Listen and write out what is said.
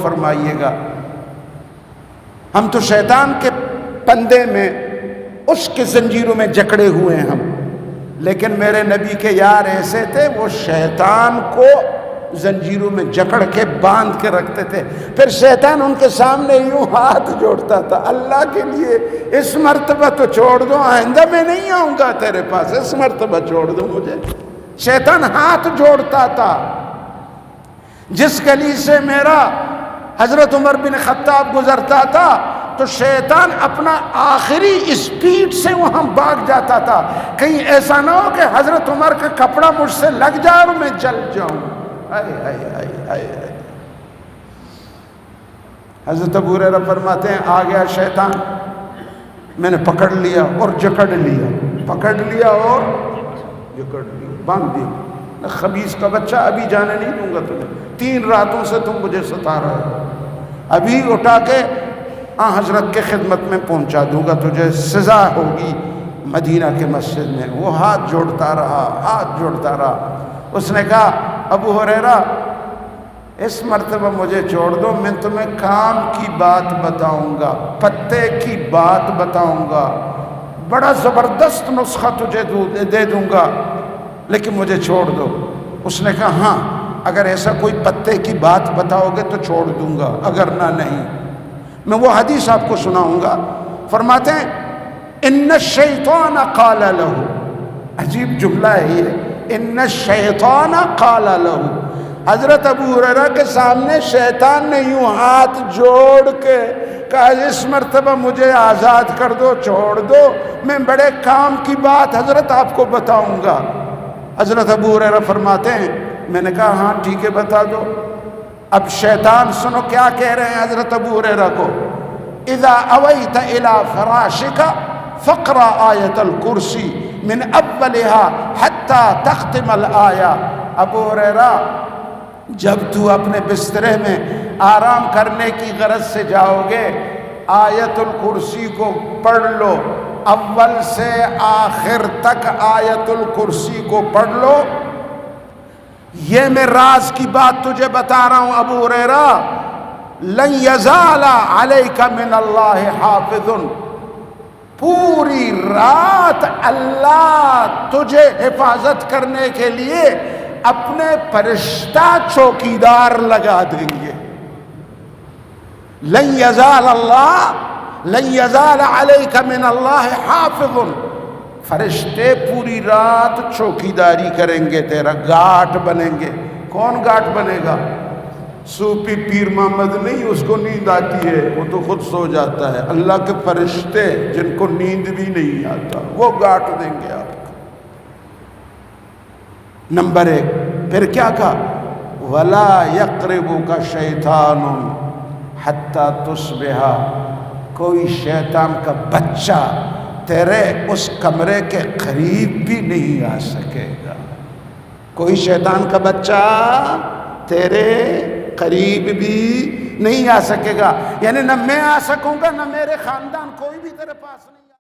فرمائیے گا۔ ہم تو شیطان کے پندے میں، اس کے زنجیروں میں جکڑے ہوئے ہیں ہم، لیکن میرے نبی کے یار ایسے تھے، وہ شیطان کو زنجیروں میں جکڑ کے باندھ کے رکھتے تھے۔ پھر شیطان ان کے سامنے یوں ہاتھ جوڑتا تھا، اللہ کے لیے اس مرتبہ تو چھوڑ دو، آئندہ میں نہیں آؤں گا تیرے پاس، اس مرتبہ چھوڑ دو مجھے۔ شیطان ہاتھ جوڑتا تھا۔ جس گلی سے میرا حضرت عمر بن خطاب گزرتا تھا تو شیطان اپنا آخری اسپیڈ سے وہاں بھاگ جاتا تھا، کہیں ایسا نہ ہو کہ حضرت عمر کا کپڑا مجھ سے لگ جائے اور میں جل جاؤں۔ حضرت ابو ہریرہ فرماتے ہیں آ گیا شیطان، میں نے پکڑ لیا اور جکڑ لیا، پکڑ لیا اور جکڑ لیا، باندھ دیا۔ خبیث کا بچہ، ابھی جانے نہیں دوں گا تمہیں، 3 راتوں سے تم مجھے ستا رہے ہو، ابھی اٹھا کے حضرت کے خدمت میں پہنچا دوں گا، تجھے سزا ہوگی مدینہ کے مسجد میں۔ وہ ہاتھ جوڑتا رہا، ہاتھ جوڑتا رہا۔ اس نے کہا ابو ہریرہ اس مرتبہ مجھے چھوڑ دو، میں تمہیں کام کی بات بتاؤں گا، پتے کی بات بتاؤں گا، بڑا زبردست نسخہ تجھے دے دوں گا، لیکن مجھے چھوڑ دو۔ اس نے کہا ہاں اگر ایسا کوئی پتے کی بات بتاؤ گے تو چھوڑ دوں گا، اگر نہ نہیں۔ میں وہ حدیث آپ کو سناؤں گا۔ فرماتے ہیں ان الشیطان قال له، عجیب جملہ ہے یہ، ان الشیطان قال له، حضرت ابو ہریرہ کے سامنے شیطان نے یوں ہاتھ جوڑ کے کہا اس مرتبہ مجھے آزاد کر دو، چھوڑ دو، میں بڑے کام کی بات حضرت آپ کو بتاؤں گا۔ حضرت ابو ہریرہ فرماتے ہیں میں نے کہا ہاں ٹھیک ہے بتا دو۔ اب شیطان سنو کیا کہہ رہے ہیں حضرت ابو ہریرہ کو، اذا اویت الى فراشک فقرا آیت الکرسی من اولها حتی تختم الآیہ۔ ابو ہریرہ جب تو اپنے بسترے میں آرام کرنے کی غرض سے جاؤ گے، آیت الکرسی کو پڑھ لو، اول سے آخر تک آیت الکرسی کو پڑھ لو۔ یہ میں راز کی بات تجھے بتا رہا ہوں ابو ہریرہ، لن یزال علیک من اللہ حافظ، پوری رات اللہ تجھے حفاظت کرنے کے لیے اپنے فرشتہ چوکیدار لگا دیں گے۔ لن یزال اللہ، لن یزال علیک من اللہ حافظ، فرشتے پوری رات چوکیداری کریں گے، تیرا گارڈ بنیں گے۔ کون گارڈ بنے گا؟ صوفی پیر محمد نہیں، اس کو نیند آتی ہے وہ تو خود سو جاتا ہے، اللہ کے فرشتے جن کو نیند بھی نہیں آتا وہ گارڈ دیں گے آپ کو۔ نمبر 1 پھر کیا کہا، وَلَا يَقْرِبُكَ شَيْطَانٌ حَتَّى تُصْبِحَ، کوئی شیطان کا بچہ تیرے اس کمرے کے قریب بھی نہیں آ سکے گا، کوئی شیطان کا بچہ تیرے قریب بھی نہیں آ سکے گا، یعنی نہ میں آ سکوں گا نہ میرے خاندان، کوئی بھی تیرے پاس نہیں۔